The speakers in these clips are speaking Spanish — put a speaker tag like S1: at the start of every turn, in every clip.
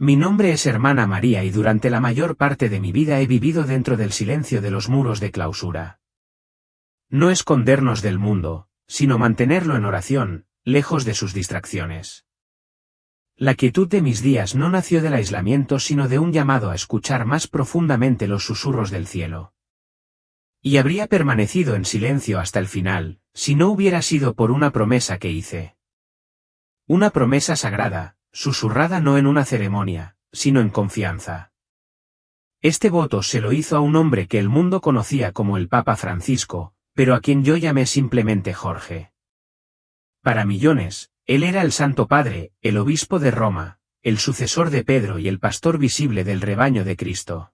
S1: Mi nombre es hermana María y durante la mayor parte de mi vida he vivido dentro del silencio de los muros de clausura. No escondernos del mundo, sino mantenerlo en oración, lejos de sus distracciones. La quietud de mis días no nació del aislamiento sino de un llamado a escuchar más profundamente los susurros del cielo. Y habría permanecido en silencio hasta el final, si no hubiera sido por una promesa que hice. Una promesa sagrada, susurrada no en una ceremonia, sino en confianza. Este voto se lo hizo a un hombre que el mundo conocía como el Papa Francisco, pero a quien yo llamé simplemente Jorge. Para millones, él era el Santo Padre, el obispo de Roma, el sucesor de Pedro y el pastor visible del rebaño de Cristo.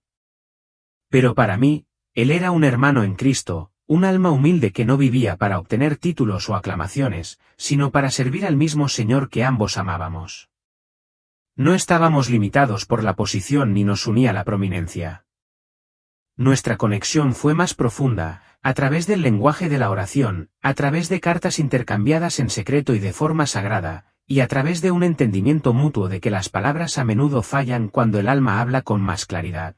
S1: Pero para mí, él era un hermano en Cristo, un alma humilde que no vivía para obtener títulos o aclamaciones, sino para servir al mismo Señor que ambos amábamos. No estábamos limitados por la posición ni nos unía la prominencia. Nuestra conexión fue más profunda, a través del lenguaje de la oración, a través de cartas intercambiadas en secreto y de forma sagrada, y a través de un entendimiento mutuo de que las palabras a menudo fallan cuando el alma habla con más claridad.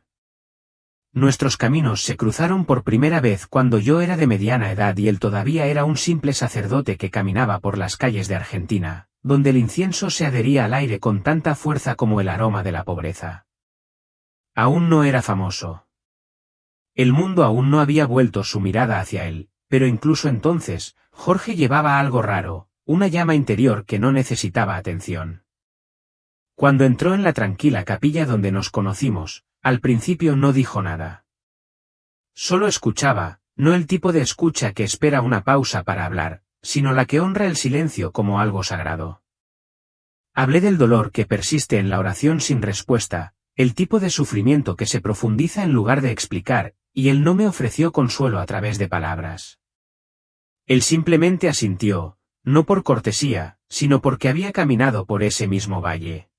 S1: Nuestros caminos se cruzaron por primera vez cuando yo era de mediana edad y él todavía era un simple sacerdote que caminaba por las calles de Argentina, donde el incienso se adhería al aire con tanta fuerza como el aroma de la pobreza. Aún no era famoso. El mundo aún no había vuelto su mirada hacia él, pero incluso entonces, Jorge llevaba algo raro, una llama interior que no necesitaba atención. Cuando entró en la tranquila capilla donde nos conocimos, al principio no dijo nada. Solo escuchaba, no el tipo de escucha que espera una pausa para hablar, sino la que honra el silencio como algo sagrado. Hablé del dolor que persiste en la oración sin respuesta, el tipo de sufrimiento que se profundiza en lugar de explicar, y él no me ofreció consuelo a través de palabras. Él simplemente asintió, no por cortesía, sino porque había caminado por ese mismo valle.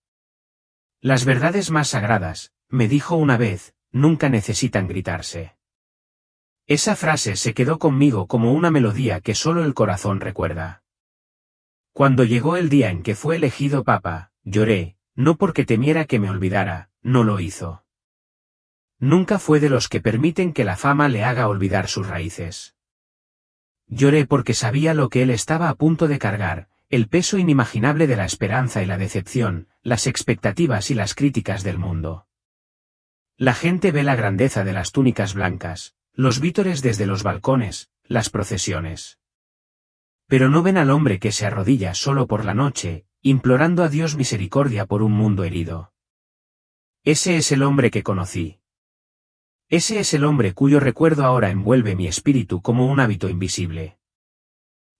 S1: Las verdades más sagradas, me dijo una vez, nunca necesitan gritarse. Esa frase se quedó conmigo como una melodía que solo el corazón recuerda. Cuando llegó el día en que fue elegido papa, lloré, no porque temiera que me olvidara, no lo hizo. Nunca fue de los que permiten que la fama le haga olvidar sus raíces. Lloré porque sabía lo que él estaba a punto de cargar, el peso inimaginable de la esperanza y la decepción, las expectativas y las críticas del mundo. La gente ve la grandeza de las túnicas blancas, los vítores desde los balcones, las procesiones. Pero no ven al hombre que se arrodilla solo por la noche, implorando a Dios misericordia por un mundo herido. Ese es el hombre que conocí. Ese es el hombre cuyo recuerdo ahora envuelve mi espíritu como un hábito invisible.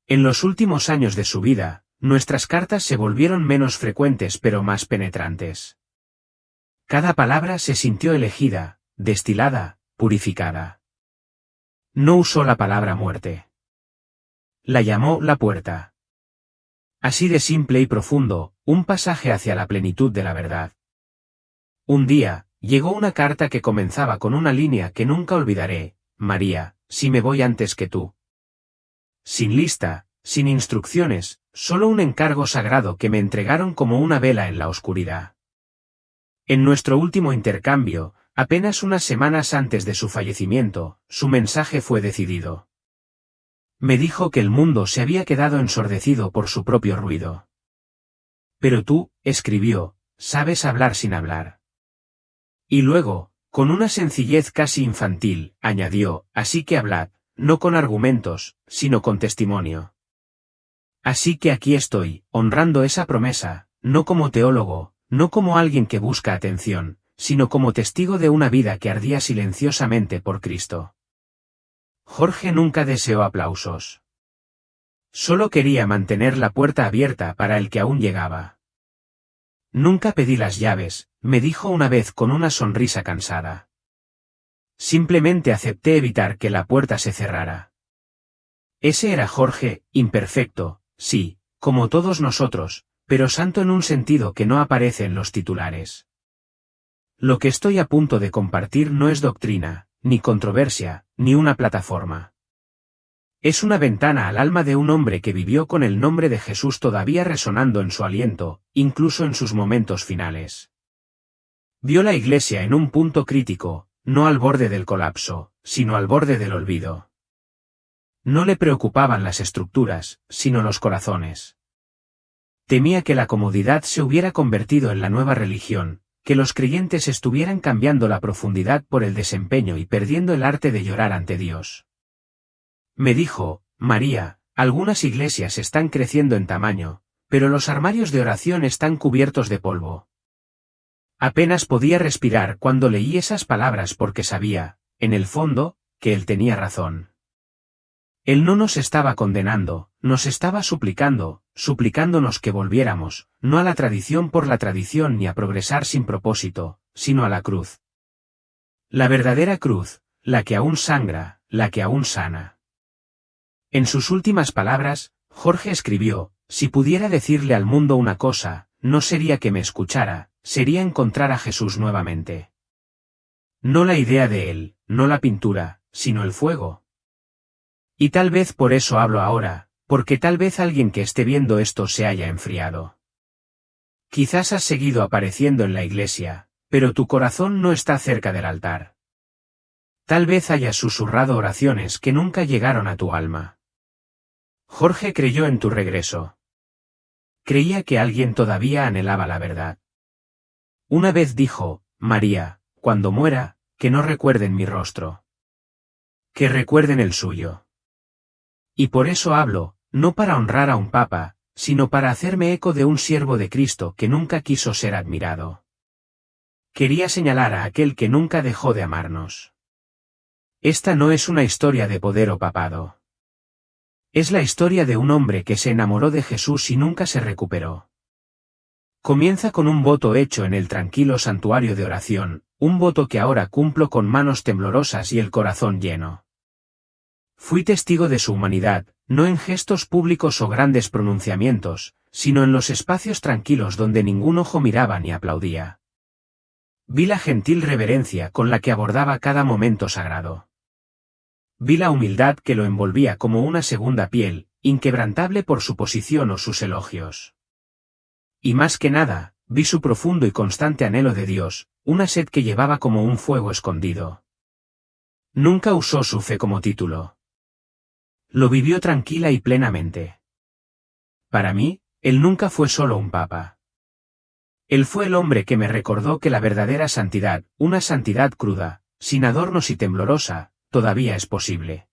S1: En los últimos años de su vida, nuestras cartas se volvieron menos frecuentes pero más penetrantes. Cada palabra se sintió elegida, destilada, purificada. No usó la palabra muerte. La llamó la puerta. Así de simple y profundo, un pasaje hacia la plenitud de la verdad. Un día, llegó una carta que comenzaba con una línea que nunca olvidaré: María, si me voy antes que tú. Sin lista, sin instrucciones, solo un encargo sagrado que me entregaron como una vela en la oscuridad. En nuestro último intercambio, apenas unas semanas antes de su fallecimiento, su mensaje fue decidido. Me dijo que el mundo se había quedado ensordecido por su propio ruido. Pero tú, escribió, sabes hablar sin hablar. Y luego, con una sencillez casi infantil, añadió, así que hablad, no con argumentos, sino con testimonio. Así que aquí estoy, honrando esa promesa, no como teólogo, no como alguien que busca atención, sino como testigo de una vida que ardía silenciosamente por Cristo. Jorge nunca deseó aplausos. Solo quería mantener la puerta abierta para el que aún llegaba. Nunca pedí las llaves, me dijo una vez con una sonrisa cansada. Simplemente acepté evitar que la puerta se cerrara. Ese era Jorge, imperfecto, sí, como todos nosotros, pero santo en un sentido que no aparece en los titulares. Lo que estoy a punto de compartir no es doctrina, ni controversia, ni una plataforma. Es una ventana al alma de un hombre que vivió con el nombre de Jesús todavía resonando en su aliento, incluso en sus momentos finales. Vio la iglesia en un punto crítico, no al borde del colapso, sino al borde del olvido. No le preocupaban las estructuras, sino los corazones. Temía que la comodidad se hubiera convertido en la nueva religión, que los creyentes estuvieran cambiando la profundidad por el desempeño y perdiendo el arte de llorar ante Dios. Me dijo, María, algunas iglesias están creciendo en tamaño, pero los armarios de oración están cubiertos de polvo. Apenas podía respirar cuando leí esas palabras porque sabía, en el fondo, que él tenía razón. Él no nos estaba condenando, nos estaba suplicándonos que volviéramos, no a la tradición por la tradición ni a progresar sin propósito, sino a la cruz. La verdadera cruz, la que aún sangra, la que aún sana. En sus últimas palabras, Jorge escribió, si pudiera decirle al mundo una cosa, no sería que me escuchara, sería encontrar a Jesús nuevamente. No la idea de él, no la pintura, sino el fuego. Y tal vez por eso hablo ahora, porque tal vez alguien que esté viendo esto se haya enfriado. Quizás has seguido apareciendo en la iglesia, pero tu corazón no está cerca del altar. Tal vez hayas susurrado oraciones que nunca llegaron a tu alma. Jorge creyó en tu regreso. Creía que alguien todavía anhelaba la verdad. Una vez dijo, María, cuando muera, que no recuerden mi rostro. Que recuerden el suyo. Y por eso hablo, no para honrar a un papa, sino para hacerme eco de un siervo de Cristo que nunca quiso ser admirado. Quería señalar a aquel que nunca dejó de amarnos. Esta no es una historia de poder o papado. Es la historia de un hombre que se enamoró de Jesús y nunca se recuperó. Comienza con un voto hecho en el tranquilo santuario de oración, un voto que ahora cumplo con manos temblorosas y el corazón lleno. Fui testigo de su humanidad, no en gestos públicos o grandes pronunciamientos, sino en los espacios tranquilos donde ningún ojo miraba ni aplaudía. Vi la gentil reverencia con la que abordaba cada momento sagrado. Vi la humildad que lo envolvía como una segunda piel, inquebrantable por su posición o sus elogios. Y más que nada, vi su profundo y constante anhelo de Dios, una sed que llevaba como un fuego escondido. Nunca usó su fe como título. Lo vivió tranquila y plenamente. Para mí, él nunca fue solo un papa. Él fue el hombre que me recordó que la verdadera santidad, una santidad cruda, sin adornos y temblorosa, todavía es posible.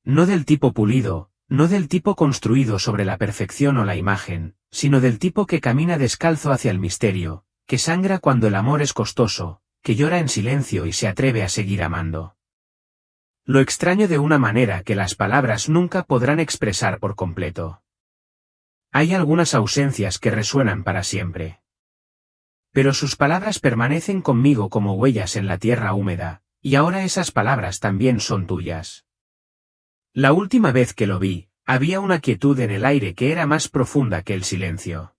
S1: No del tipo pulido, no del tipo construido sobre la perfección o la imagen, sino del tipo que camina descalzo hacia el misterio, que sangra cuando el amor es costoso, que llora en silencio y se atreve a seguir amando. Lo extraño de una manera que las palabras nunca podrán expresar por completo. Hay algunas ausencias que resuenan para siempre. Pero sus palabras permanecen conmigo como huellas en la tierra húmeda, y ahora esas palabras también son tuyas. La última vez que lo vi, había una quietud en el aire que era más profunda que el silencio.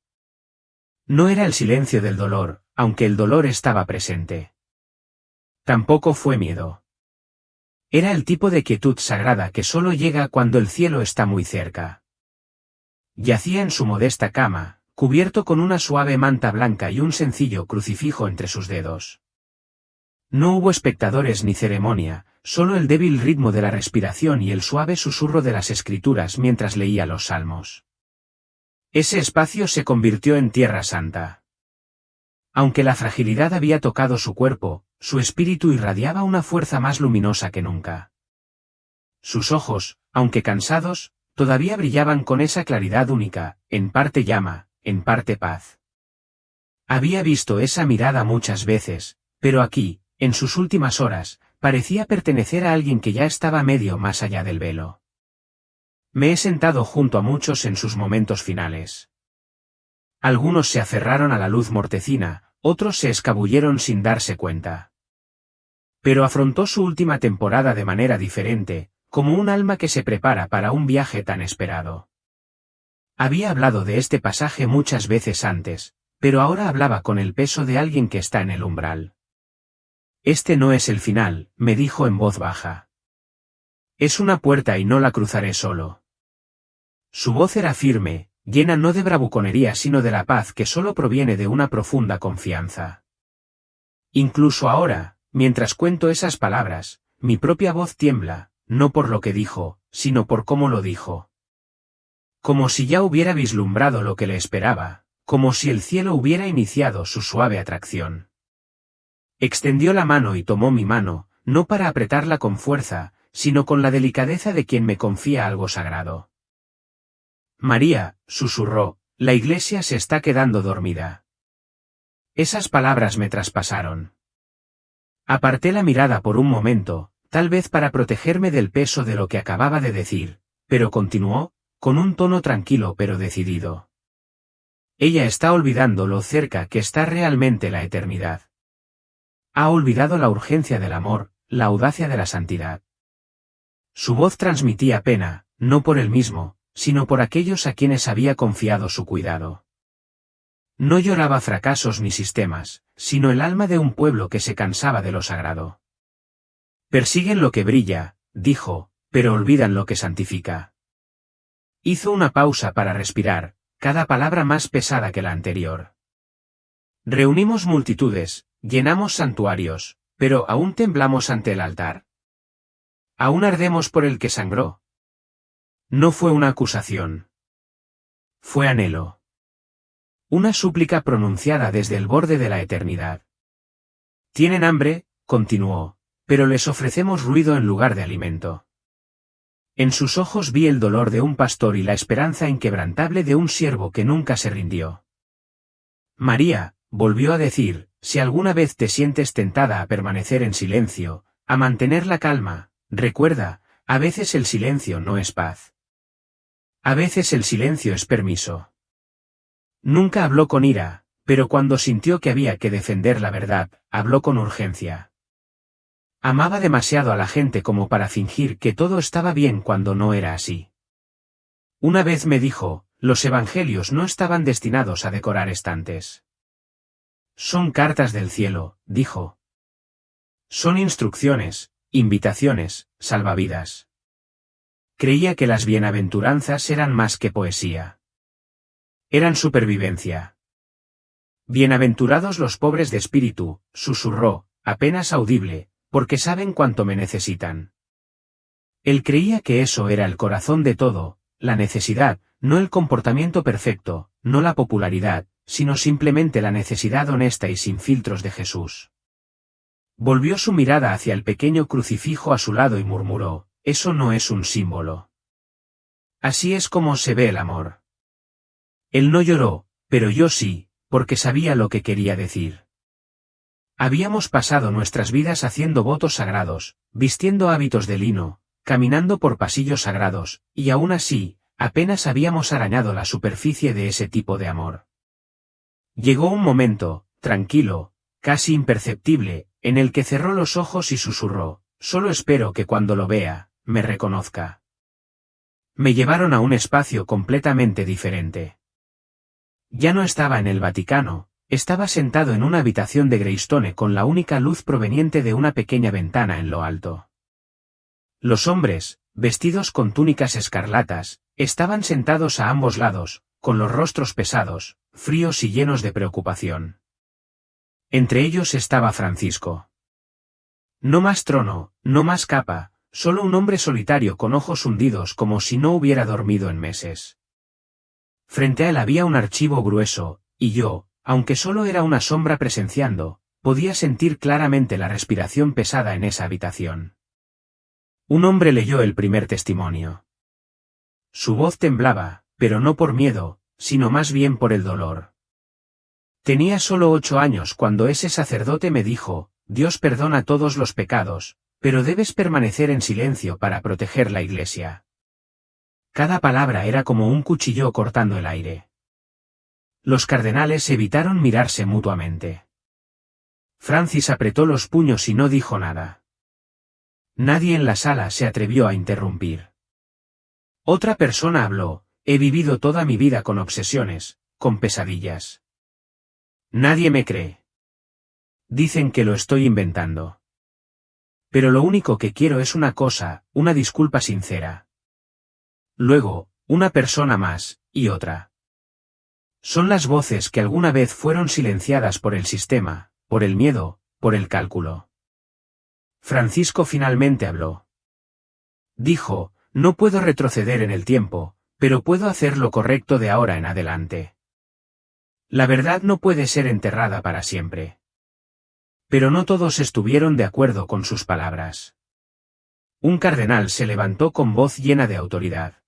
S1: No era el silencio del dolor, aunque el dolor estaba presente. Tampoco fue miedo. Era el tipo de quietud sagrada que solo llega cuando el cielo está muy cerca. Yacía en su modesta cama, cubierto con una suave manta blanca y un sencillo crucifijo entre sus dedos. No hubo espectadores ni ceremonia, solo el débil ritmo de la respiración y el suave susurro de las escrituras mientras leía los salmos. Ese espacio se convirtió en tierra santa. Aunque la fragilidad había tocado su cuerpo, su espíritu irradiaba una fuerza más luminosa que nunca. Sus ojos, aunque cansados, todavía brillaban con esa claridad única, en parte llama, en parte paz. Había visto esa mirada muchas veces, pero aquí, en sus últimas horas, parecía pertenecer a alguien que ya estaba medio más allá del velo. Me he sentado junto a muchos en sus momentos finales. Algunos se aferraron a la luz mortecina, otros se escabulleron sin darse cuenta. Pero afrontó su última temporada de manera diferente, como un alma que se prepara para un viaje tan esperado. Había hablado de este pasaje muchas veces antes, pero ahora hablaba con el peso de alguien que está en el umbral. Este no es el final, me dijo en voz baja. Es una puerta y no la cruzaré solo. Su voz era firme, llena no de bravuconería sino de la paz que solo proviene de una profunda confianza. Incluso ahora, mientras cuento esas palabras, mi propia voz tiembla, no por lo que dijo, sino por cómo lo dijo. Como si ya hubiera vislumbrado lo que le esperaba, como si el cielo hubiera iniciado su suave atracción. Extendió la mano y tomó mi mano, no para apretarla con fuerza, sino con la delicadeza de quien me confía algo sagrado. María, susurró, la iglesia se está quedando dormida. Esas palabras me traspasaron. Aparté la mirada por un momento, tal vez para protegerme del peso de lo que acababa de decir, pero continuó, con un tono tranquilo pero decidido. Ella está olvidando lo cerca que está realmente la eternidad. Ha olvidado la urgencia del amor, la audacia de la santidad. Su voz transmitía pena, no por él mismo, sino por aquellos a quienes había confiado su cuidado. No lloraba fracasos ni sistemas, sino el alma de un pueblo que se cansaba de lo sagrado. Persiguen lo que brilla, dijo, pero olvidan lo que santifica. Hizo una pausa para respirar, cada palabra más pesada que la anterior. Reunimos multitudes, llenamos santuarios, pero aún temblamos ante el altar. Aún ardemos por el que sangró. No fue una acusación. Fue anhelo. Una súplica pronunciada desde el borde de la eternidad. Tienen hambre, continuó, pero les ofrecemos ruido en lugar de alimento. En sus ojos vi el dolor de un pastor y la esperanza inquebrantable de un siervo que nunca se rindió. María, volvió a decir, si alguna vez te sientes tentada a permanecer en silencio, a mantener la calma, recuerda, a veces el silencio no es paz. A veces el silencio es permiso. Nunca habló con ira, pero cuando sintió que había que defender la verdad, habló con urgencia. Amaba demasiado a la gente como para fingir que todo estaba bien cuando no era así. Una vez me dijo, los evangelios no estaban destinados a decorar estantes. Son cartas del cielo, dijo. Son instrucciones, invitaciones, salvavidas. Creía que las bienaventuranzas eran más que poesía. Eran supervivencia. Bienaventurados los pobres de espíritu, susurró, apenas audible, porque saben cuánto me necesitan. Él creía que eso era el corazón de todo, la necesidad, no el comportamiento perfecto, no la popularidad, sino simplemente la necesidad honesta y sin filtros de Jesús. Volvió su mirada hacia el pequeño crucifijo a su lado y murmuró, eso no es un símbolo. Así es como se ve el amor. Él no lloró, pero yo sí, porque sabía lo que quería decir. Habíamos pasado nuestras vidas haciendo votos sagrados, vistiendo hábitos de lino, caminando por pasillos sagrados, y aún así, apenas habíamos arañado la superficie de ese tipo de amor. Llegó un momento, tranquilo, casi imperceptible, en el que cerró los ojos y susurró, solo espero que cuando lo vea, me reconozca. Me llevaron a un espacio completamente diferente. Ya no estaba en el Vaticano, estaba sentado en una habitación de Greystone con la única luz proveniente de una pequeña ventana en lo alto. Los hombres, vestidos con túnicas escarlatas, estaban sentados a ambos lados, con los rostros pesados, fríos y llenos de preocupación. Entre ellos estaba Francisco. No más trono, no más capa, solo un hombre solitario con ojos hundidos como si no hubiera dormido en meses. Frente a él había un archivo grueso, y yo, aunque solo era una sombra presenciando, podía sentir claramente la respiración pesada en esa habitación. Un hombre leyó el primer testimonio. Su voz temblaba, pero no por miedo, sino más bien por el dolor. Tenía solo 8 años cuando ese sacerdote me dijo, Dios perdona todos los pecados, pero debes permanecer en silencio para proteger la iglesia. Cada palabra era como un cuchillo cortando el aire. Los cardenales evitaron mirarse mutuamente. Francis apretó los puños y no dijo nada. Nadie en la sala se atrevió a interrumpir. Otra persona habló, he vivido toda mi vida con obsesiones, con pesadillas. Nadie me cree. Dicen que lo estoy inventando. Pero lo único que quiero es una cosa, una disculpa sincera. Luego, una persona más, y otra. Son las voces que alguna vez fueron silenciadas por el sistema, por el miedo, por el cálculo. Francisco finalmente habló. Dijo, no puedo retroceder en el tiempo, pero puedo hacer lo correcto de ahora en adelante. La verdad no puede ser enterrada para siempre. Pero no todos estuvieron de acuerdo con sus palabras. Un cardenal se levantó con voz llena de autoridad.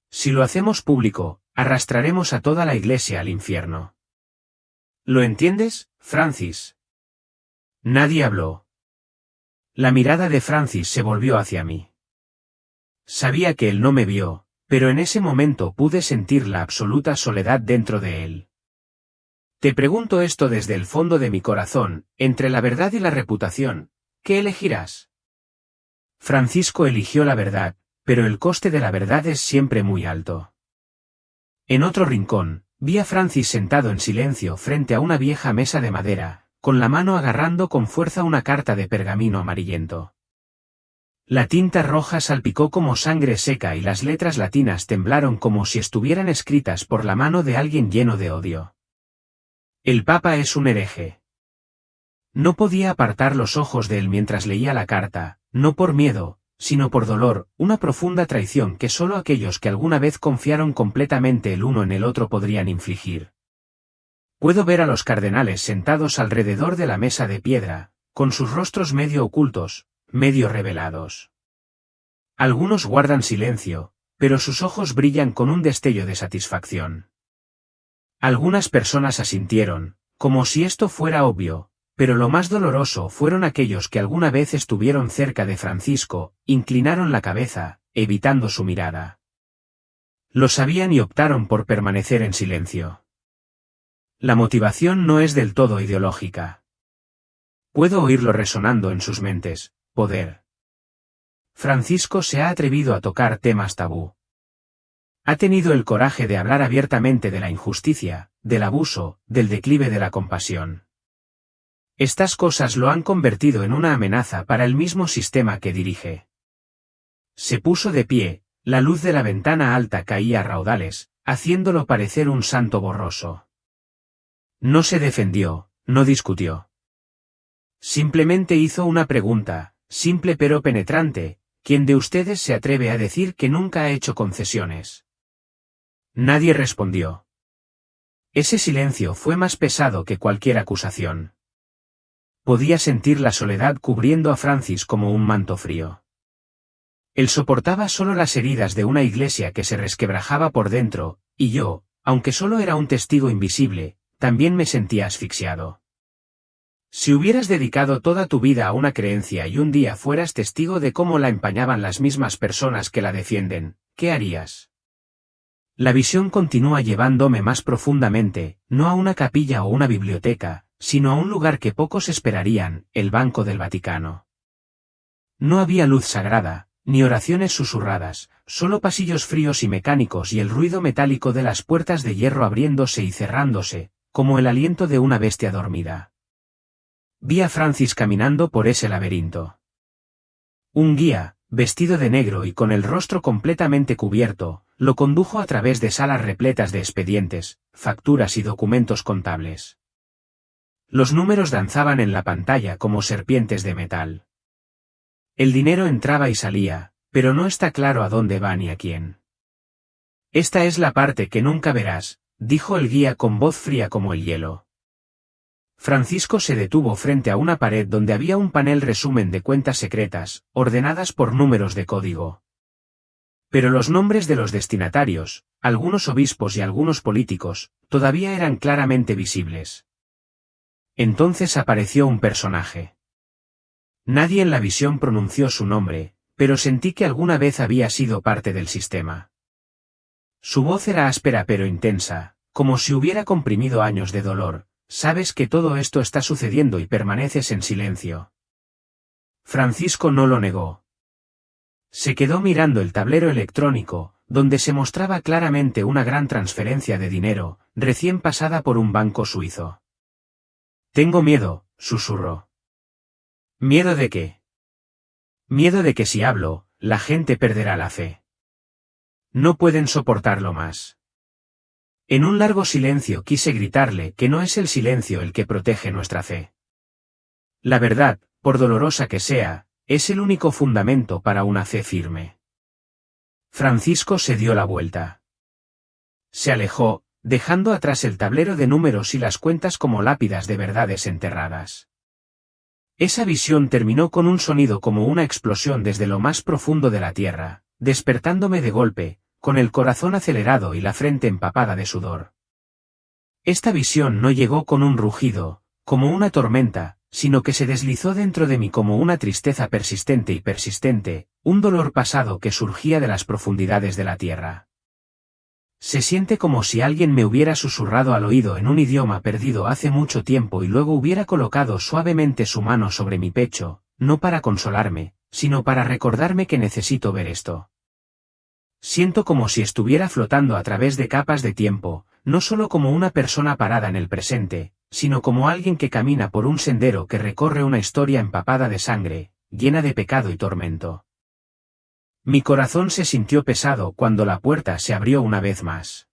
S1: Si lo hacemos público, arrastraremos a toda la Iglesia al infierno. ¿Lo entiendes, Francis? Nadie habló. La mirada de Francis se volvió hacia mí. Sabía que él no me vio, pero en ese momento pude sentir la absoluta soledad dentro de él. Te pregunto esto desde el fondo de mi corazón, entre la verdad y la reputación, ¿qué elegirás? Francisco eligió la verdad, pero el coste de la verdad es siempre muy alto. En otro rincón, vi a Francis sentado en silencio frente a una vieja mesa de madera, con la mano agarrando con fuerza una carta de pergamino amarillento. La tinta roja salpicó como sangre seca y las letras latinas temblaron como si estuvieran escritas por la mano de alguien lleno de odio. El Papa es un hereje. No podía apartar los ojos de él mientras leía la carta, no por miedo, sino por dolor, una profunda traición que solo aquellos que alguna vez confiaron completamente el uno en el otro podrían infligir. Puedo ver a los cardenales sentados alrededor de la mesa de piedra, con sus rostros medio ocultos, medio revelados. Algunos guardan silencio, pero sus ojos brillan con un destello de satisfacción. Algunas personas asintieron, como si esto fuera obvio, pero lo más doloroso fueron aquellos que alguna vez estuvieron cerca de Francisco, inclinaron la cabeza, evitando su mirada. Lo sabían y optaron por permanecer en silencio. La motivación no es del todo ideológica. Puedo oírlo resonando en sus mentes, poder. Francisco se ha atrevido a tocar temas tabú. Ha tenido el coraje de hablar abiertamente de la injusticia, del abuso, del declive de la compasión. Estas cosas lo han convertido en una amenaza para el mismo sistema que dirige. Se puso de pie, la luz de la ventana alta caía a raudales, haciéndolo parecer un santo borroso. No se defendió, no discutió. Simplemente hizo una pregunta, simple pero penetrante: ¿quién de ustedes se atreve a decir que nunca ha hecho concesiones? Nadie respondió. Ese silencio fue más pesado que cualquier acusación. Podía sentir la soledad cubriendo a Francis como un manto frío. Él soportaba solo las heridas de una iglesia que se resquebrajaba por dentro, y yo, aunque solo era un testigo invisible, también me sentía asfixiado. Si hubieras dedicado toda tu vida a una creencia y un día fueras testigo de cómo la empañaban las mismas personas que la defienden, ¿qué harías? La visión continúa llevándome más profundamente, no a una capilla o una biblioteca, sino a un lugar que pocos esperarían, el Banco del Vaticano. No había luz sagrada, ni oraciones susurradas, solo pasillos fríos y mecánicos y el ruido metálico de las puertas de hierro abriéndose y cerrándose, como el aliento de una bestia dormida. Vi a Francis caminando por ese laberinto. Un guía, vestido de negro y con el rostro completamente cubierto, lo condujo a través de salas repletas de expedientes, facturas y documentos contables. Los números danzaban en la pantalla como serpientes de metal. El dinero entraba y salía, pero no está claro a dónde va ni a quién. Esta es la parte que nunca verás, dijo el guía con voz fría como el hielo. Francisco se detuvo frente a una pared donde había un panel resumen de cuentas secretas, ordenadas por números de código. Pero los nombres de los destinatarios, algunos obispos y algunos políticos, todavía eran claramente visibles. Entonces apareció un personaje. Nadie en la visión pronunció su nombre, pero sentí que alguna vez había sido parte del sistema. Su voz era áspera pero intensa, como si hubiera comprimido años de dolor. Sabes que todo esto está sucediendo y permaneces en silencio. Francisco no lo negó. Se quedó mirando el tablero electrónico, donde se mostraba claramente una gran transferencia de dinero, recién pasada por un banco suizo. Tengo miedo, susurró. ¿Miedo de qué? Miedo de que si hablo, la gente perderá la fe. No pueden soportarlo más. En un largo silencio quise gritarle que no es el silencio el que protege nuestra fe. La verdad, por dolorosa que sea, es el único fundamento para una fe firme. Francisco se dio la vuelta. Se alejó, dejando atrás el tablero de números y las cuentas como lápidas de verdades enterradas. Esa visión terminó con un sonido como una explosión desde lo más profundo de la tierra, despertándome de golpe, con el corazón acelerado y la frente empapada de sudor. Esta visión no llegó con un rugido, como una tormenta, sino que se deslizó dentro de mí como una tristeza persistente y persistente, un dolor pasado que surgía de las profundidades de la tierra. Se siente como si alguien me hubiera susurrado al oído en un idioma perdido hace mucho tiempo y luego hubiera colocado suavemente su mano sobre mi pecho, no para consolarme, sino para recordarme que necesito ver esto. Siento como si estuviera flotando a través de capas de tiempo, no solo como una persona parada en el presente, sino como alguien que camina por un sendero que recorre una historia empapada de sangre, llena de pecado y tormento. Mi corazón se sintió pesado cuando la puerta se abrió una vez más.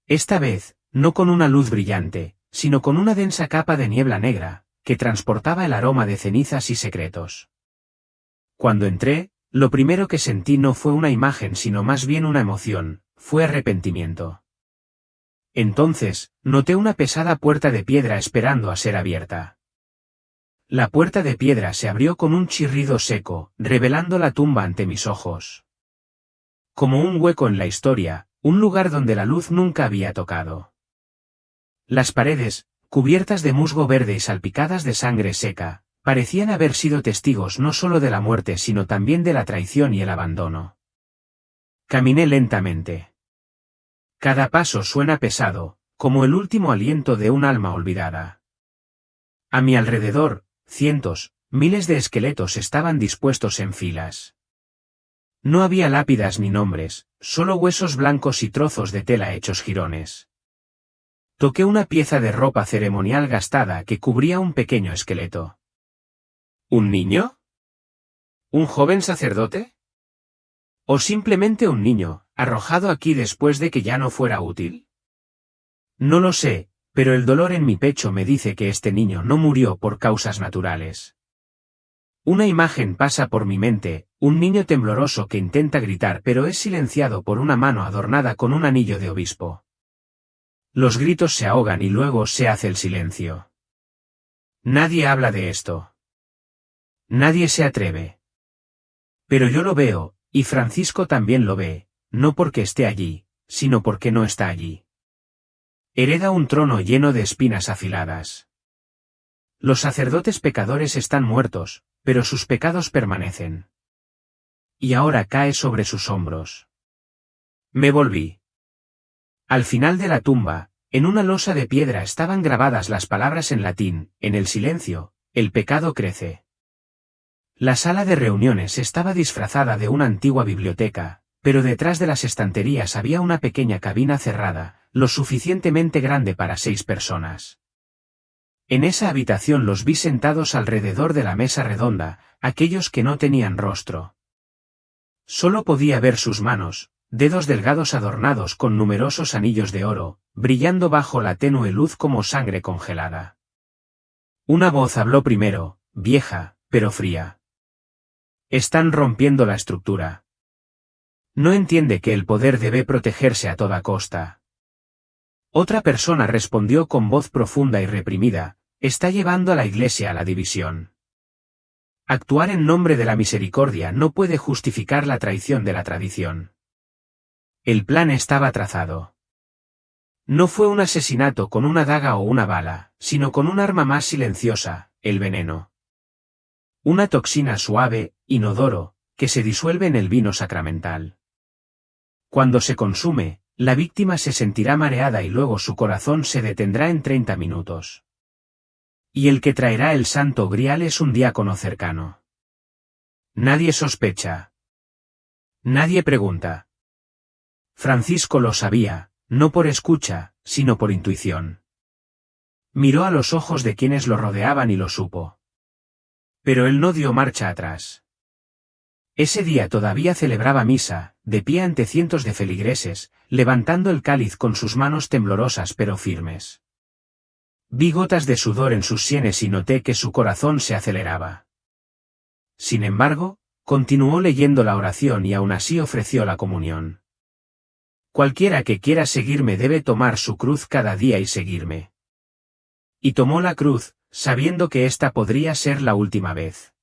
S1: Esta vez, no con una luz brillante, sino con una densa capa de niebla negra, que transportaba el aroma de cenizas y secretos. Cuando entré, lo primero que sentí no fue una imagen sino más bien una emoción, fue arrepentimiento. Entonces, noté una pesada puerta de piedra esperando a ser abierta. La puerta de piedra se abrió con un chirrido seco, revelando la tumba ante mis ojos. Como un hueco en la historia, un lugar donde la luz nunca había tocado. Las paredes, cubiertas de musgo verde y salpicadas de sangre seca, parecían haber sido testigos no solo de la muerte sino también de la traición y el abandono. Caminé lentamente. Cada paso suena pesado, como el último aliento de un alma olvidada. A mi alrededor, cientos, miles de esqueletos estaban dispuestos en filas. No había lápidas ni nombres, solo huesos blancos y trozos de tela hechos jirones. Toqué una pieza de ropa ceremonial gastada que cubría un pequeño esqueleto. ¿Un niño? ¿Un joven sacerdote? ¿O simplemente un niño, arrojado aquí después de que ya no fuera útil? No lo sé, pero el dolor en mi pecho me dice que este niño no murió por causas naturales. Una imagen pasa por mi mente, un niño tembloroso que intenta gritar pero es silenciado por una mano adornada con un anillo de obispo. Los gritos se ahogan y luego se hace el silencio. Nadie habla de esto. Nadie se atreve. Pero yo lo veo, y Francisco también lo ve, no porque esté allí, sino porque no está allí. Hereda un trono lleno de espinas afiladas. Los sacerdotes pecadores están muertos, pero sus pecados permanecen. Y ahora cae sobre sus hombros. Me volví. Al final de la tumba, en una losa de piedra estaban grabadas las palabras en latín, en el silencio, el pecado crece. La sala de reuniones estaba disfrazada de una antigua biblioteca, pero detrás de las estanterías había una pequeña cabina cerrada, lo suficientemente grande para 6 personas. En esa habitación los vi sentados alrededor de la mesa redonda, aquellos que no tenían rostro. Solo podía ver sus manos, dedos delgados adornados con numerosos anillos de oro, brillando bajo la tenue luz como sangre congelada. Una voz habló primero, vieja, pero fría. Están rompiendo la estructura. No entiende que el poder debe protegerse a toda costa. Otra persona respondió con voz profunda y reprimida, está llevando a la Iglesia a la división. Actuar en nombre de la misericordia no puede justificar la traición de la tradición. El plan estaba trazado. No fue un asesinato con una daga o una bala, sino con un arma más silenciosa, el veneno. Una toxina suave, inodoro, que se disuelve en el vino sacramental. Cuando se consume, la víctima se sentirá mareada y luego su corazón se detendrá en 30 minutos. Y el que traerá el santo grial es un diácono cercano. Nadie sospecha. Nadie pregunta. Francisco lo sabía, no por escucha, sino por intuición. Miró a los ojos de quienes lo rodeaban y lo supo. Pero él no dio marcha atrás. Ese día todavía celebraba misa, de pie ante cientos de feligreses, levantando el cáliz con sus manos temblorosas pero firmes. Vi gotas de sudor en sus sienes y noté que su corazón se aceleraba. Sin embargo, continuó leyendo la oración y aún así ofreció la comunión. Cualquiera que quiera seguirme debe tomar su cruz cada día y seguirme. Y tomó la cruz, sabiendo que esta podría ser la última vez.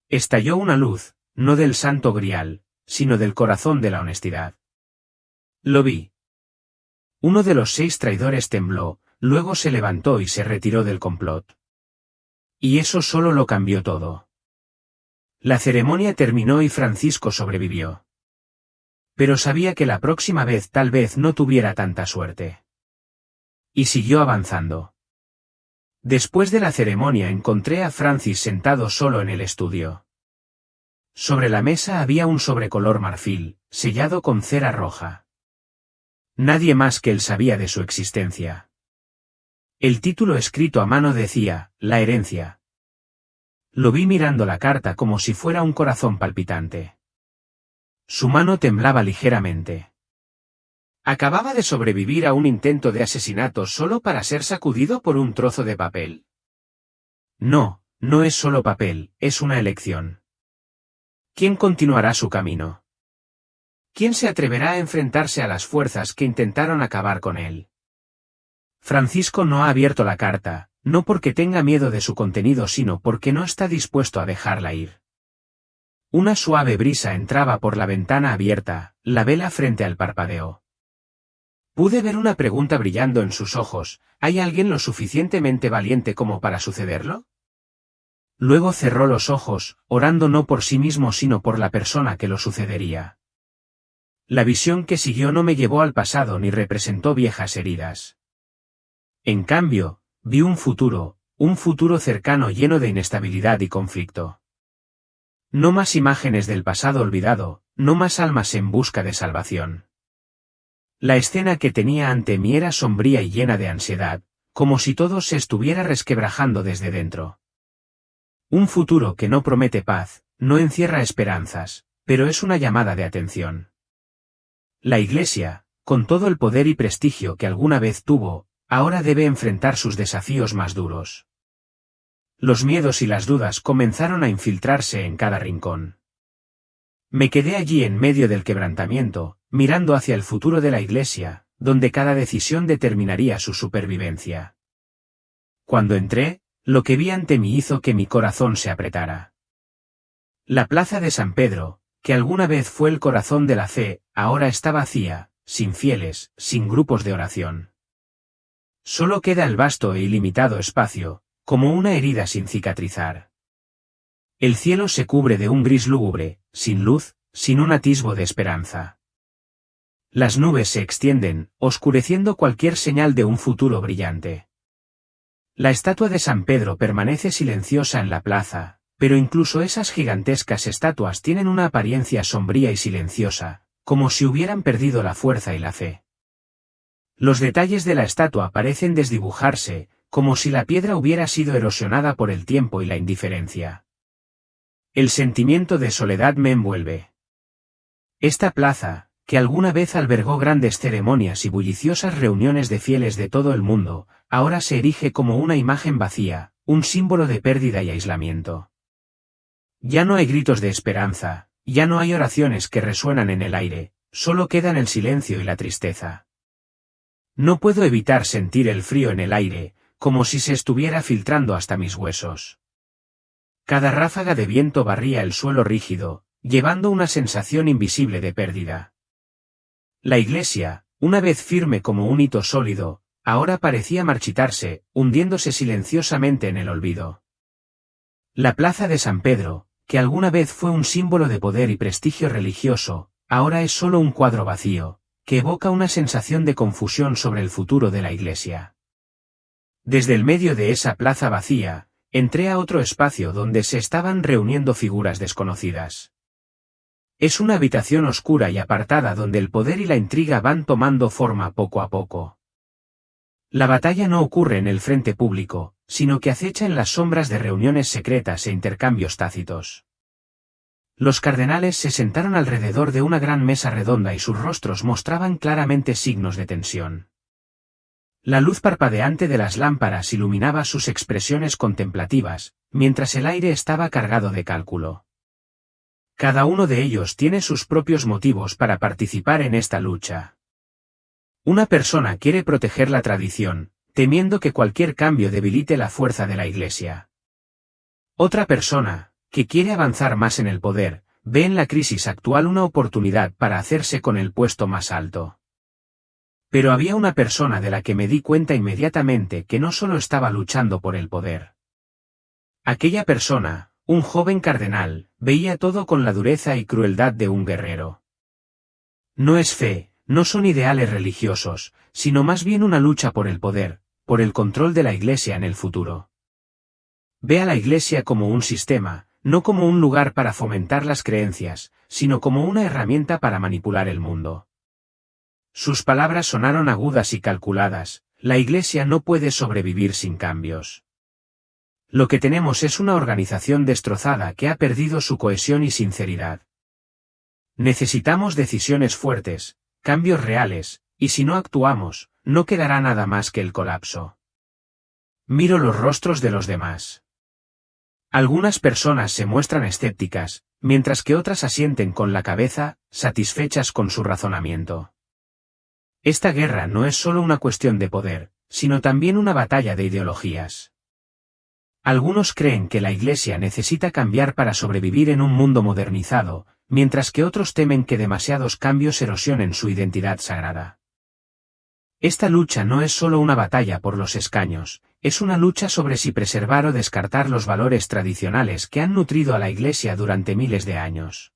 S1: Estalló una luz, no del Santo Grial, sino del corazón de la honestidad. Lo vi. Uno de los 6 traidores tembló, luego se levantó y se retiró del complot. Y eso solo lo cambió todo. La ceremonia terminó y Francisco sobrevivió. Pero sabía que la próxima vez tal vez no tuviera tanta suerte. Y siguió avanzando. Después de la ceremonia encontré a Francis sentado solo en el estudio. Sobre la mesa había un sobre color marfil, sellado con cera roja. Nadie más que él sabía de su existencia. El título escrito a mano decía, La herencia. Lo vi mirando la carta como si fuera un corazón palpitante. Su mano temblaba ligeramente. Acababa de sobrevivir a un intento de asesinato solo para ser sacudido por un trozo de papel. No, no es solo papel, es una elección. ¿Quién continuará su camino? ¿Quién se atreverá a enfrentarse a las fuerzas que intentaron acabar con él? Francisco no ha abierto la carta, no porque tenga miedo de su contenido sino porque no está dispuesto a dejarla ir. Una suave brisa entraba por la ventana abierta, la vela frente al parpadeo. Pude ver una pregunta brillando en sus ojos, ¿hay alguien lo suficientemente valiente como para sucederlo? Luego cerró los ojos, orando no por sí mismo sino por la persona que lo sucedería. La visión que siguió no me llevó al pasado ni representó viejas heridas. En cambio, vi un futuro cercano lleno de inestabilidad y conflicto. No más imágenes del pasado olvidado, no más almas en busca de salvación. La escena que tenía ante mí era sombría y llena de ansiedad, como si todo se estuviera resquebrajando desde dentro. Un futuro que no promete paz, no encierra esperanzas, pero es una llamada de atención. La Iglesia, con todo el poder y prestigio que alguna vez tuvo, ahora debe enfrentar sus desafíos más duros. Los miedos y las dudas comenzaron a infiltrarse en cada rincón. Me quedé allí en medio del quebrantamiento, mirando hacia el futuro de la Iglesia, donde cada decisión determinaría su supervivencia. Cuando entré, lo que vi ante mí hizo que mi corazón se apretara. La plaza de San Pedro, que alguna vez fue el corazón de la fe, ahora está vacía, sin fieles, sin grupos de oración. Solo queda el vasto e ilimitado espacio, como una herida sin cicatrizar. El cielo se cubre de un gris lúgubre, sin luz, sin un atisbo de esperanza. Las nubes se extienden, oscureciendo cualquier señal de un futuro brillante. La estatua de San Pedro permanece silenciosa en la plaza, pero incluso esas gigantescas estatuas tienen una apariencia sombría y silenciosa, como si hubieran perdido la fuerza y la fe. Los detalles de la estatua parecen desdibujarse, como si la piedra hubiera sido erosionada por el tiempo y la indiferencia. El sentimiento de soledad me envuelve. Esta plaza, que alguna vez albergó grandes ceremonias y bulliciosas reuniones de fieles de todo el mundo, ahora se erige como una imagen vacía, un símbolo de pérdida y aislamiento. Ya no hay gritos de esperanza, ya no hay oraciones que resuenan en el aire, solo quedan el silencio y la tristeza. No puedo evitar sentir el frío en el aire, como si se estuviera filtrando hasta mis huesos. Cada ráfaga de viento barría el suelo rígido, llevando una sensación invisible de pérdida. La Iglesia, una vez firme como un hito sólido, ahora parecía marchitarse, hundiéndose silenciosamente en el olvido. La plaza de San Pedro, que alguna vez fue un símbolo de poder y prestigio religioso, ahora es solo un cuadro vacío, que evoca una sensación de confusión sobre el futuro de la Iglesia. Desde el medio de esa plaza vacía, entré a otro espacio donde se estaban reuniendo figuras desconocidas. Es una habitación oscura y apartada donde el poder y la intriga van tomando forma poco a poco. La batalla no ocurre en el frente público, sino que acecha en las sombras de reuniones secretas e intercambios tácitos. Los cardenales se sentaron alrededor de una gran mesa redonda y sus rostros mostraban claramente signos de tensión. La luz parpadeante de las lámparas iluminaba sus expresiones contemplativas, mientras el aire estaba cargado de cálculo. Cada uno de ellos tiene sus propios motivos para participar en esta lucha. Una persona quiere proteger la tradición, temiendo que cualquier cambio debilite la fuerza de la Iglesia. Otra persona, que quiere avanzar más en el poder, ve en la crisis actual una oportunidad para hacerse con el puesto más alto. Pero había una persona de la que me di cuenta inmediatamente que no solo estaba luchando por el poder. Aquella persona, un joven cardenal, veía todo con la dureza y crueldad de un guerrero. No es fe, no son ideales religiosos, sino más bien una lucha por el poder, por el control de la Iglesia en el futuro. Ve a la Iglesia como un sistema, no como un lugar para fomentar las creencias, sino como una herramienta para manipular el mundo. Sus palabras sonaron agudas y calculadas: la Iglesia no puede sobrevivir sin cambios. Lo que tenemos es una organización destrozada que ha perdido su cohesión y sinceridad. Necesitamos decisiones fuertes, cambios reales, y si no actuamos, no quedará nada más que el colapso. Miro los rostros de los demás. Algunas personas se muestran escépticas, mientras que otras asienten con la cabeza, satisfechas con su razonamiento. Esta guerra no es solo una cuestión de poder, sino también una batalla de ideologías. Algunos creen que la Iglesia necesita cambiar para sobrevivir en un mundo modernizado, mientras que otros temen que demasiados cambios erosionen su identidad sagrada. Esta lucha no es solo una batalla por los escaños, es una lucha sobre si preservar o descartar los valores tradicionales que han nutrido a la Iglesia durante miles de años.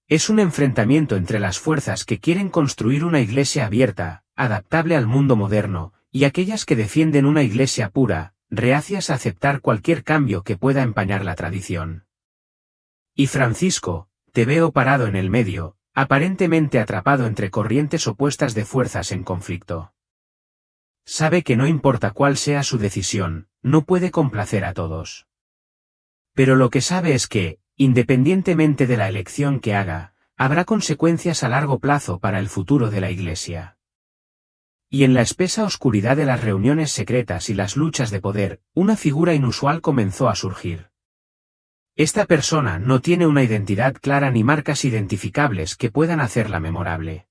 S1: Es un enfrentamiento entre las fuerzas que quieren construir una Iglesia abierta, adaptable al mundo moderno, y aquellas que defienden una Iglesia pura, reacias a aceptar cualquier cambio que pueda empañar la tradición. Y Francisco, te veo parado en el medio, aparentemente atrapado entre corrientes opuestas de fuerzas en conflicto. Sabe que no importa cuál sea su decisión, no puede complacer a todos. Pero lo que sabe es que, independientemente de la elección que haga, habrá consecuencias a largo plazo para el futuro de la Iglesia. Y en la espesa oscuridad de las reuniones secretas y las luchas de poder, una figura inusual comenzó a surgir. Esta persona no tiene una identidad clara ni marcas identificables que puedan hacerla memorable.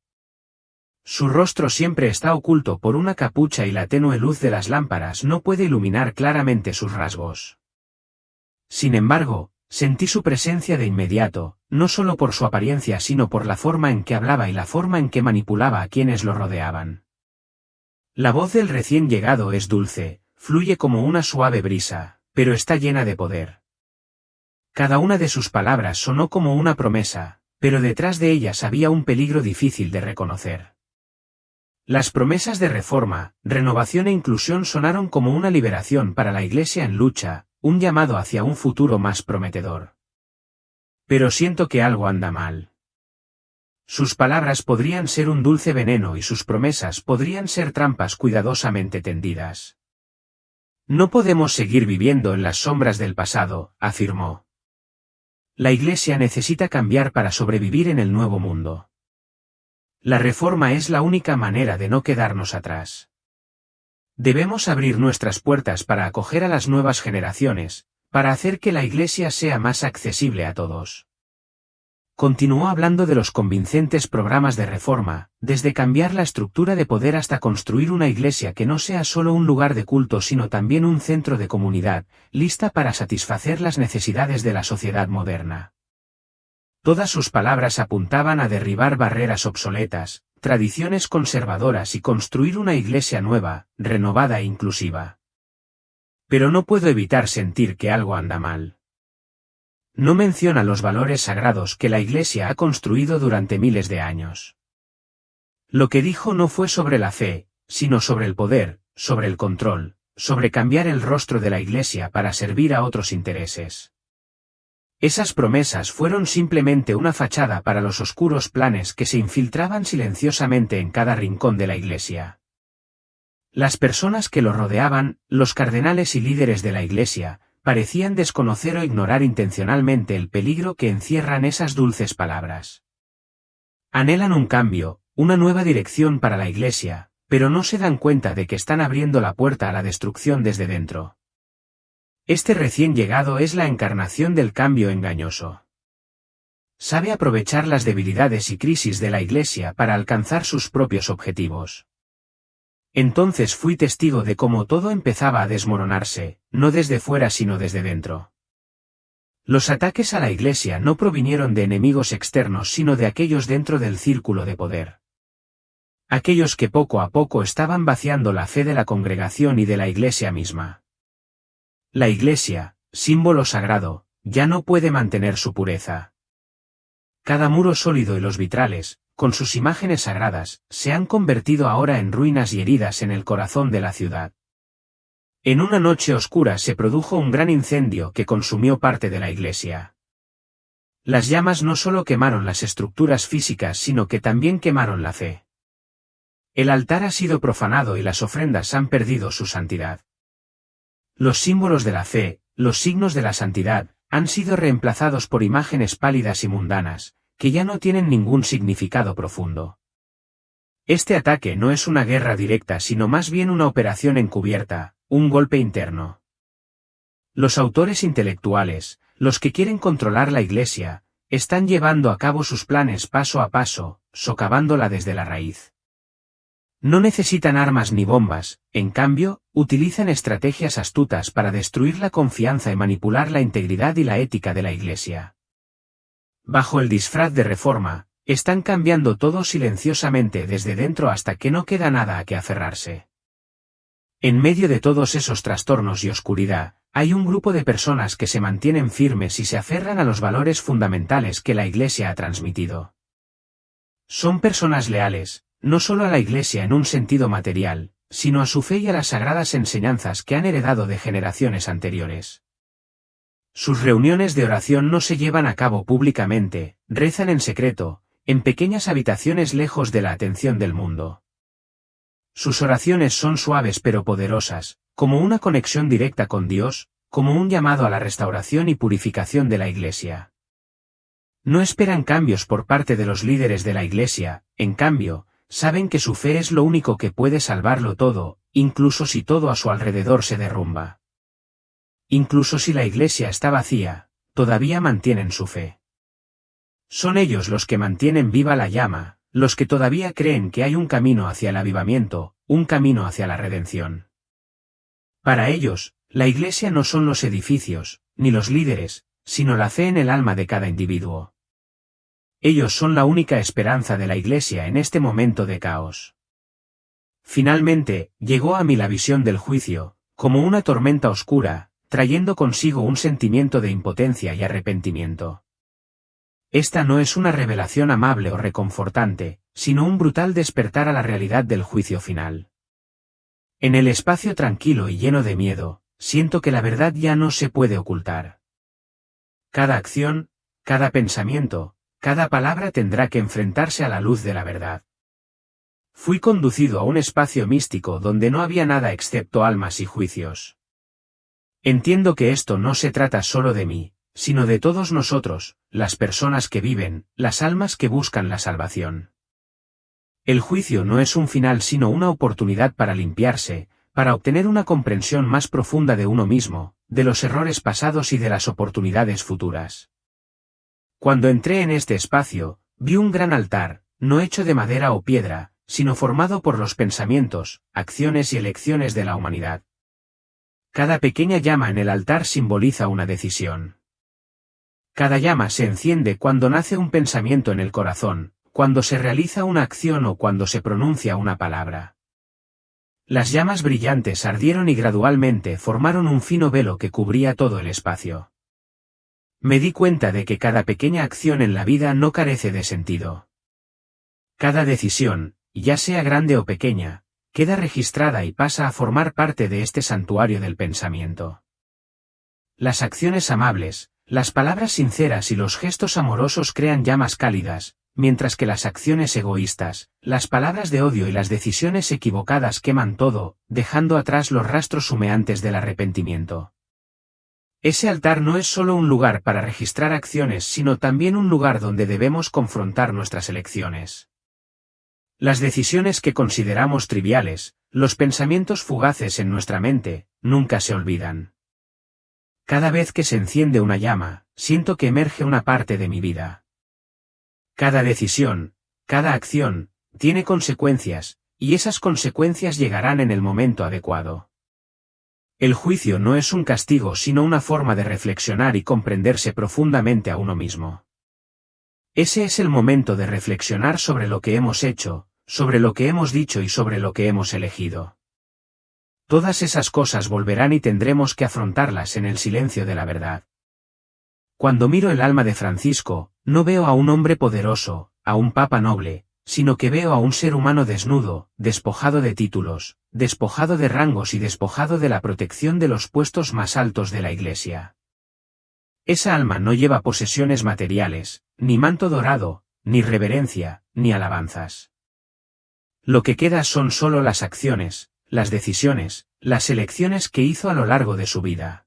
S1: Su rostro siempre está oculto por una capucha y la tenue luz de las lámparas no puede iluminar claramente sus rasgos. Sin embargo, sentí su presencia de inmediato, no solo por su apariencia sino por la forma en que hablaba y la forma en que manipulaba a quienes lo rodeaban. La voz del recién llegado es dulce, fluye como una suave brisa, pero está llena de poder. Cada una de sus palabras sonó como una promesa, pero detrás de ellas había un peligro difícil de reconocer. Las promesas de reforma, renovación e inclusión sonaron como una liberación para la Iglesia en lucha, un llamado hacia un futuro más prometedor. Pero siento que algo anda mal. Sus palabras podrían ser un dulce veneno y sus promesas podrían ser trampas cuidadosamente tendidas. No podemos seguir viviendo en las sombras del pasado, afirmó. La Iglesia necesita cambiar para sobrevivir en el nuevo mundo. La reforma es la única manera de no quedarnos atrás. Debemos abrir nuestras puertas para acoger a las nuevas generaciones, para hacer que la Iglesia sea más accesible a todos. Continuó hablando de los convincentes programas de reforma, desde cambiar la estructura de poder hasta construir una Iglesia que no sea solo un lugar de culto sino también un centro de comunidad, lista para satisfacer las necesidades de la sociedad moderna. Todas sus palabras apuntaban a derribar barreras obsoletas, tradiciones conservadoras y construir una Iglesia nueva, renovada e inclusiva. Pero no puedo evitar sentir que algo anda mal. No menciona los valores sagrados que la Iglesia ha construido durante miles de años. Lo que dijo no fue sobre la fe, sino sobre el poder, sobre el control, sobre cambiar el rostro de la Iglesia para servir a otros intereses. Esas promesas fueron simplemente una fachada para los oscuros planes que se infiltraban silenciosamente en cada rincón de la Iglesia. Las personas que lo rodeaban, los cardenales y líderes de la Iglesia, parecían desconocer o ignorar intencionalmente el peligro que encierran esas dulces palabras. Anhelan un cambio, una nueva dirección para la Iglesia, pero no se dan cuenta de que están abriendo la puerta a la destrucción desde dentro. Este recién llegado es la encarnación del cambio engañoso. Sabe aprovechar las debilidades y crisis de la Iglesia para alcanzar sus propios objetivos. Entonces fui testigo de cómo todo empezaba a desmoronarse, no desde fuera sino desde dentro. Los ataques a la Iglesia no provinieron de enemigos externos sino de aquellos dentro del círculo de poder. Aquellos que poco a poco estaban vaciando la fe de la congregación y de la Iglesia misma. La Iglesia, símbolo sagrado, ya no puede mantener su pureza. Cada muro sólido y los vitrales, con sus imágenes sagradas, se han convertido ahora en ruinas y heridas en el corazón de la ciudad. En una noche oscura se produjo un gran incendio que consumió parte de la iglesia. Las llamas no solo quemaron las estructuras físicas sino que también quemaron la fe. El altar ha sido profanado y las ofrendas han perdido su santidad. Los símbolos de la fe, los signos de la santidad, han sido reemplazados por imágenes pálidas y mundanas, que ya no tienen ningún significado profundo. Este ataque no es una guerra directa sino más bien una operación encubierta, un golpe interno. Los autores intelectuales, los que quieren controlar la Iglesia, están llevando a cabo sus planes paso a paso, socavándola desde la raíz. No necesitan armas ni bombas, en cambio, utilizan estrategias astutas para destruir la confianza y manipular la integridad y la ética de la Iglesia. Bajo el disfraz de reforma, están cambiando todo silenciosamente desde dentro hasta que no queda nada a que aferrarse. En medio de todos esos trastornos y oscuridad, hay un grupo de personas que se mantienen firmes y se aferran a los valores fundamentales que la Iglesia ha transmitido. Son personas leales, no solo a la Iglesia en un sentido material, sino a su fe y a las sagradas enseñanzas que han heredado de generaciones anteriores. Sus reuniones de oración no se llevan a cabo públicamente, rezan en secreto, en pequeñas habitaciones lejos de la atención del mundo. Sus oraciones son suaves pero poderosas, como una conexión directa con Dios, como un llamado a la restauración y purificación de la Iglesia. No esperan cambios por parte de los líderes de la Iglesia, en cambio, saben que su fe es lo único que puede salvarlo todo, incluso si todo a su alrededor se derrumba. Incluso si la Iglesia está vacía, todavía mantienen su fe. Son ellos los que mantienen viva la llama, los que todavía creen que hay un camino hacia el avivamiento, un camino hacia la redención. Para ellos, la Iglesia no son los edificios, ni los líderes, sino la fe en el alma de cada individuo. Ellos son la única esperanza de la Iglesia en este momento de caos. Finalmente, llegó a mí la visión del juicio, como una tormenta oscura, trayendo consigo un sentimiento de impotencia y arrepentimiento. Esta no es una revelación amable o reconfortante, sino un brutal despertar a la realidad del juicio final. En el espacio tranquilo y lleno de miedo, siento que la verdad ya no se puede ocultar. Cada acción, cada pensamiento, cada palabra tendrá que enfrentarse a la luz de la verdad. Fui conducido a un espacio místico donde no había nada excepto almas y juicios. Entiendo que esto no se trata solo de mí, sino de todos nosotros, las personas que viven, las almas que buscan la salvación. El juicio no es un final sino una oportunidad para limpiarse, para obtener una comprensión más profunda de uno mismo, de los errores pasados y de las oportunidades futuras. Cuando entré en este espacio, vi un gran altar, no hecho de madera o piedra, sino formado por los pensamientos, acciones y elecciones de la humanidad. Cada pequeña llama en el altar simboliza una decisión. Cada llama se enciende cuando nace un pensamiento en el corazón, cuando se realiza una acción o cuando se pronuncia una palabra. Las llamas brillantes ardieron y gradualmente formaron un fino velo que cubría todo el espacio. Me di cuenta de que cada pequeña acción en la vida no carece de sentido. Cada decisión, ya sea grande o pequeña, queda registrada y pasa a formar parte de este santuario del pensamiento. Las acciones amables, las palabras sinceras y los gestos amorosos crean llamas cálidas, mientras que las acciones egoístas, las palabras de odio y las decisiones equivocadas queman todo, dejando atrás los rastros humeantes del arrepentimiento. Ese altar no es solo un lugar para registrar acciones sino también un lugar donde debemos confrontar nuestras elecciones. Las decisiones que consideramos triviales, los pensamientos fugaces en nuestra mente, nunca se olvidan. Cada vez que se enciende una llama, siento que emerge una parte de mi vida. Cada decisión, cada acción, tiene consecuencias, y esas consecuencias llegarán en el momento adecuado. El juicio no es un castigo sino una forma de reflexionar y comprenderse profundamente a uno mismo. Ese es el momento de reflexionar sobre lo que hemos hecho, sobre lo que hemos dicho y sobre lo que hemos elegido. Todas esas cosas volverán y tendremos que afrontarlas en el silencio de la verdad. Cuando miro el alma de Francisco, no veo a un hombre poderoso, a un papa noble, sino que veo a un ser humano desnudo, despojado de títulos, despojado de rangos y despojado de la protección de los puestos más altos de la Iglesia. Esa alma no lleva posesiones materiales, ni manto dorado, ni reverencia, ni alabanzas. Lo que queda son solo las acciones, las decisiones, las elecciones que hizo a lo largo de su vida.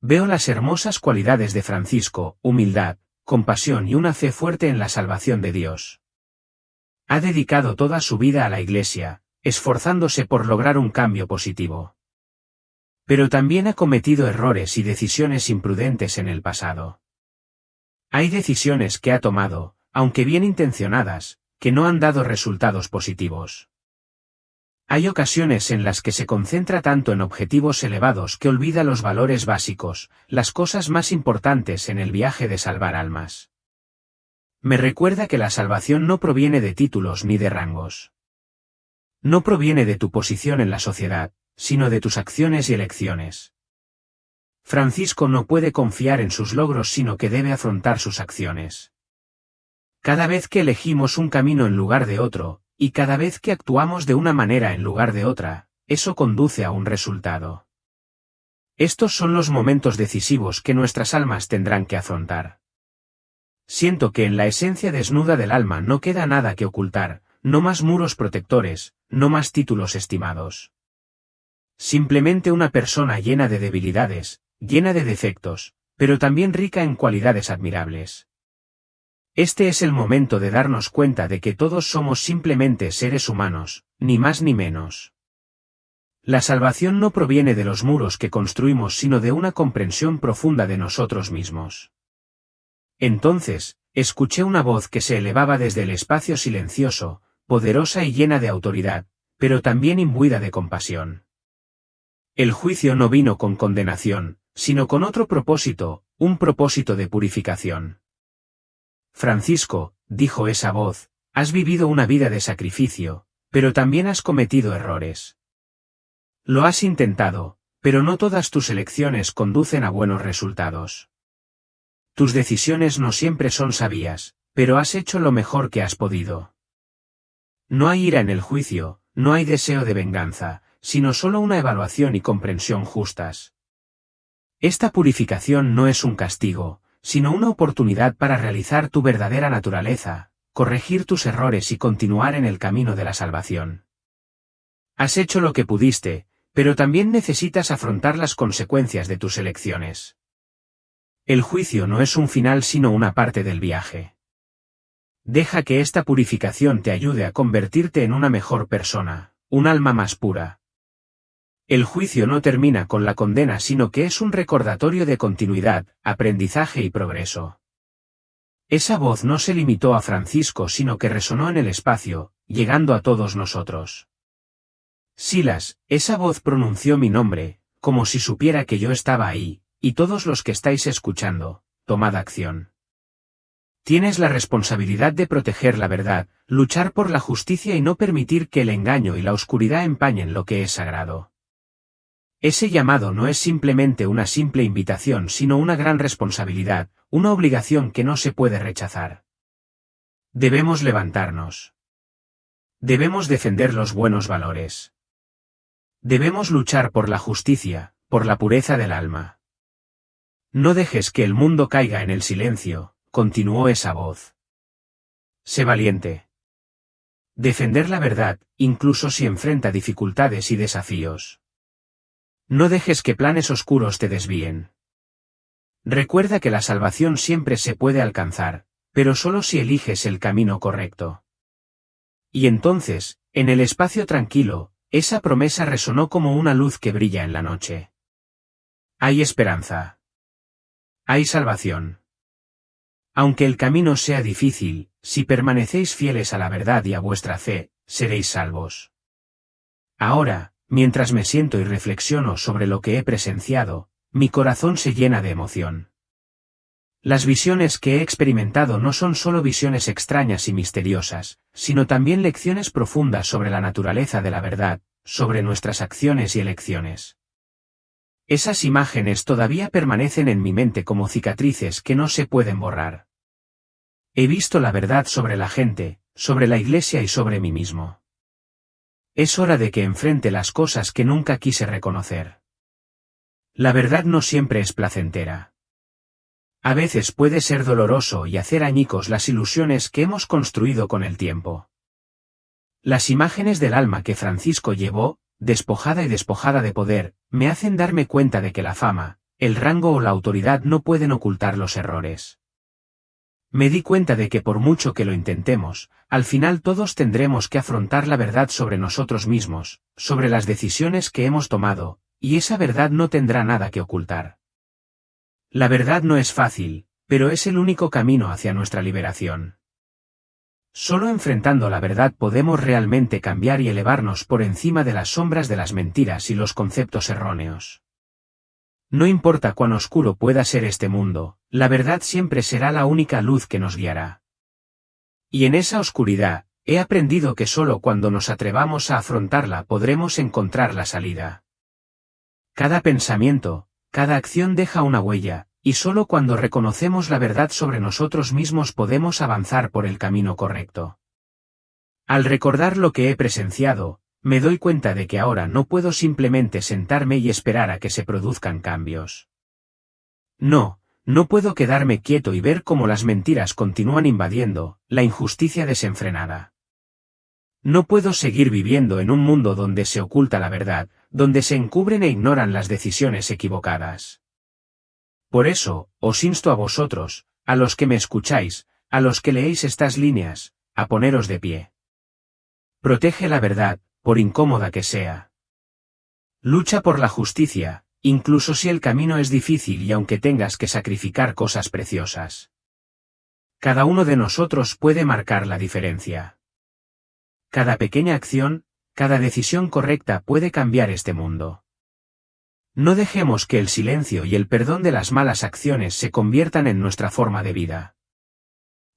S1: Veo las hermosas cualidades de Francisco: humildad, compasión y una fe fuerte en la salvación de Dios. Ha dedicado toda su vida a la Iglesia, esforzándose por lograr un cambio positivo. Pero también ha cometido errores y decisiones imprudentes en el pasado. Hay decisiones que ha tomado, aunque bien intencionadas, que no han dado resultados positivos. Hay ocasiones en las que se concentra tanto en objetivos elevados que olvida los valores básicos, las cosas más importantes en el viaje de salvar almas. Me recuerda que la salvación no proviene de títulos ni de rangos. No proviene de tu posición en la sociedad, sino de tus acciones y elecciones. Francisco no puede confiar en sus logros sino que debe afrontar sus acciones. Cada vez que elegimos un camino en lugar de otro, y cada vez que actuamos de una manera en lugar de otra, eso conduce a un resultado. Estos son los momentos decisivos que nuestras almas tendrán que afrontar. Siento que en la esencia desnuda del alma no queda nada que ocultar, no más muros protectores, no más títulos estimados. Simplemente una persona llena de debilidades, llena de defectos, pero también rica en cualidades admirables. Este es el momento de darnos cuenta de que todos somos simplemente seres humanos, ni más ni menos. La salvación no proviene de los muros que construimos sino de una comprensión profunda de nosotros mismos. Entonces, escuché una voz que se elevaba desde el espacio silencioso, poderosa y llena de autoridad, pero también imbuida de compasión. El juicio no vino con condenación, sino con otro propósito, un propósito de purificación. Francisco, dijo esa voz, has vivido una vida de sacrificio, pero también has cometido errores. Lo has intentado, pero no todas tus elecciones conducen a buenos resultados. Tus decisiones no siempre son sabias, pero has hecho lo mejor que has podido. No hay ira en el juicio, no hay deseo de venganza, sino solo una evaluación y comprensión justas. Esta purificación no es un castigo, sino una oportunidad para realizar tu verdadera naturaleza, corregir tus errores y continuar en el camino de la salvación. Has hecho lo que pudiste, pero también necesitas afrontar las consecuencias de tus elecciones. El juicio no es un final sino una parte del viaje. Deja que esta purificación te ayude a convertirte en una mejor persona, un alma más pura. El juicio no termina con la condena sino que es un recordatorio de continuidad, aprendizaje y progreso. Esa voz no se limitó a Francisco sino que resonó en el espacio, llegando a todos nosotros. Silas, esa voz pronunció mi nombre, como si supiera que yo estaba ahí, y todos los que estáis escuchando, tomad acción. Tienes la responsabilidad de proteger la verdad, luchar por la justicia y no permitir que el engaño y la oscuridad empañen lo que es sagrado. Ese llamado no es simplemente una simple invitación sino una gran responsabilidad, una obligación que no se puede rechazar. Debemos levantarnos. Debemos defender los buenos valores. Debemos luchar por la justicia, por la pureza del alma. No dejes que el mundo caiga en el silencio, continuó esa voz. Sé valiente. Defender la verdad, incluso si enfrenta dificultades y desafíos. No dejes que planes oscuros te desvíen. Recuerda que la salvación siempre se puede alcanzar, pero solo si eliges el camino correcto. Y entonces, en el espacio tranquilo, esa promesa resonó como una luz que brilla en la noche. Hay esperanza. Hay salvación. Aunque el camino sea difícil, si permanecéis fieles a la verdad y a vuestra fe, seréis salvos. Ahora, mientras me siento y reflexiono sobre lo que he presenciado, mi corazón se llena de emoción. Las visiones que he experimentado no son solo visiones extrañas y misteriosas, sino también lecciones profundas sobre la naturaleza de la verdad, sobre nuestras acciones y elecciones. Esas imágenes todavía permanecen en mi mente como cicatrices que no se pueden borrar. He visto la verdad sobre la gente, sobre la iglesia y sobre mí mismo. Es hora de que enfrente las cosas que nunca quise reconocer. La verdad no siempre es placentera. A veces puede ser doloroso y hacer añicos las ilusiones que hemos construido con el tiempo. Las imágenes del alma que Francisco llevó, despojada y despojada de poder, me hacen darme cuenta de que la fama, el rango o la autoridad no pueden ocultar los errores. Me di cuenta de que por mucho que lo intentemos, al final todos tendremos que afrontar la verdad sobre nosotros mismos, sobre las decisiones que hemos tomado, y esa verdad no tendrá nada que ocultar. La verdad no es fácil, pero es el único camino hacia nuestra liberación. Solo enfrentando la verdad podemos realmente cambiar y elevarnos por encima de las sombras de las mentiras y los conceptos erróneos. No importa cuán oscuro pueda ser este mundo, la verdad siempre será la única luz que nos guiará. Y en esa oscuridad, he aprendido que solo cuando nos atrevamos a afrontarla podremos encontrar la salida. Cada pensamiento, cada acción deja una huella, y solo cuando reconocemos la verdad sobre nosotros mismos podemos avanzar por el camino correcto. Al recordar lo que he presenciado, me doy cuenta de que ahora no puedo simplemente sentarme y esperar a que se produzcan cambios. No puedo quedarme quieto y ver cómo las mentiras continúan invadiendo, la injusticia desenfrenada. No puedo seguir viviendo en un mundo donde se oculta la verdad, donde se encubren e ignoran las decisiones equivocadas. Por eso, os insto a vosotros, a los que me escucháis, a los que leéis estas líneas, a poneros de pie. Protege la verdad, por incómoda que sea. Lucha por la justicia, incluso si el camino es difícil y aunque tengas que sacrificar cosas preciosas. Cada uno de nosotros puede marcar la diferencia. Cada pequeña acción, cada decisión correcta puede cambiar este mundo. No dejemos que el silencio y el perdón de las malas acciones se conviertan en nuestra forma de vida.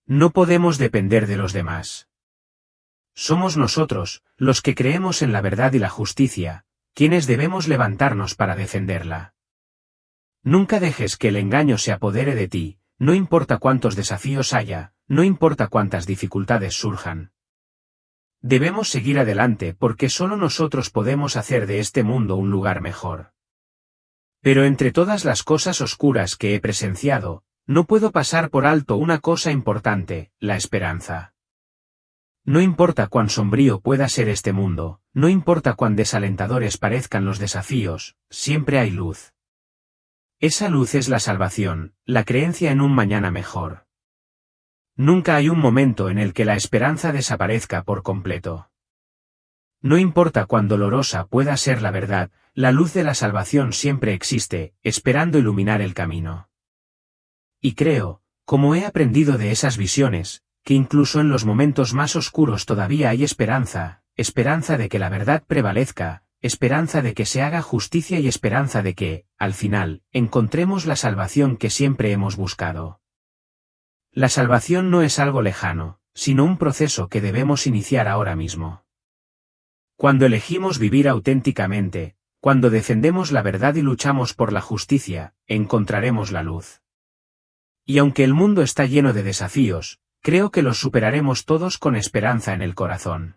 S1: No podemos depender de los demás. Somos nosotros, los que creemos en la verdad y la justicia, quienes debemos levantarnos para defenderla. Nunca dejes que el engaño se apodere de ti, no importa cuántos desafíos haya, no importa cuántas dificultades surjan. Debemos seguir adelante porque solo nosotros podemos hacer de este mundo un lugar mejor. Pero entre todas las cosas oscuras que he presenciado, no puedo pasar por alto una cosa importante, la esperanza. No importa cuán sombrío pueda ser este mundo, no importa cuán desalentadores parezcan los desafíos, siempre hay luz. Esa luz es la salvación, la creencia en un mañana mejor. Nunca hay un momento en el que la esperanza desaparezca por completo. No importa cuán dolorosa pueda ser la verdad, la luz de la salvación siempre existe, esperando iluminar el camino. Y creo, como he aprendido de esas visiones, que incluso en los momentos más oscuros todavía hay esperanza, esperanza de que la verdad prevalezca, esperanza de que se haga justicia y esperanza de que, al final, encontremos la salvación que siempre hemos buscado. La salvación no es algo lejano, sino un proceso que debemos iniciar ahora mismo. Cuando elegimos vivir auténticamente, cuando defendemos la verdad y luchamos por la justicia, encontraremos la luz. Y aunque el mundo está lleno de desafíos, creo que los superaremos todos con esperanza en el corazón.